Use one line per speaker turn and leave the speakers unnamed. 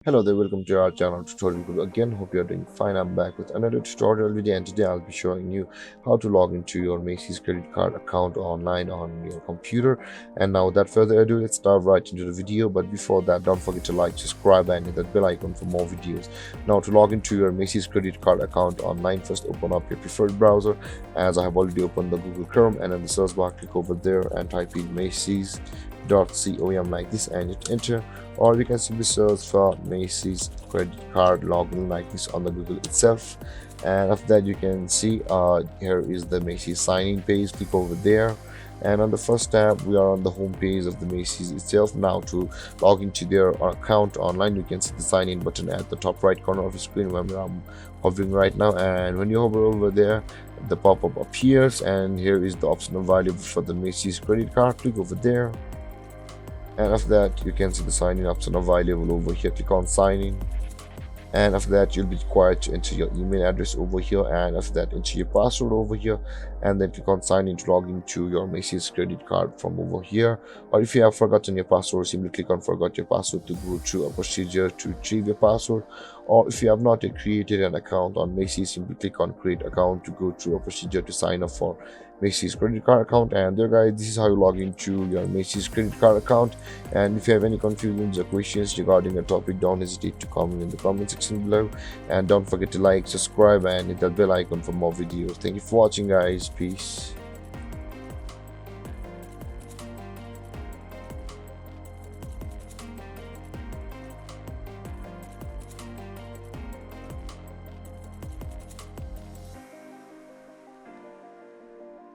Hello there, welcome to our channel tutorial video again. Hope you are doing fine. I'm back with another tutorial video, and today I'll be showing you how to log into your Macy's credit card account online on your computer. And now without further ado, let's dive right into the video. But before that, don't forget to like, subscribe and hit that bell icon for more videos. Now to log into your Macy's credit card account online, first open up your preferred browser, as I have already opened the Google Chrome, and in the search bar click over there and type in Macys.com like this and hit enter, or you can simply search for Macy's credit card login like this on the Google itself. And after that, you can see here is the Macy's sign-in page. Click over there, and on the first tab we are on the home page of the Macy's itself. Now to log into their account online, you can see the sign in button at the top right corner of the screen where I'm hovering right now, and when you hover over there, the pop-up appears, and here is the option available for the Macy's credit card. Click over there, and after that you can see the sign in option available over here. Click on sign in, and after that you'll be required to enter your email address over here, and after that enter your password over here, and then click on sign in to log into your Macy's credit card from over here. Or if you have forgotten your password, simply click on forgot your password to go through a procedure to retrieve your password. Or if you have not yet created an account on Macy's, simply click on create account to go through a procedure to sign up for Macy's credit card account. And there guys, this is how you log into your Macy's credit card account. And if you have any confusions or questions regarding the topic, don't hesitate to comment in the comment section below, and don't forget to like, subscribe and hit that bell icon for more videos. Thank you for watching guys. Peace.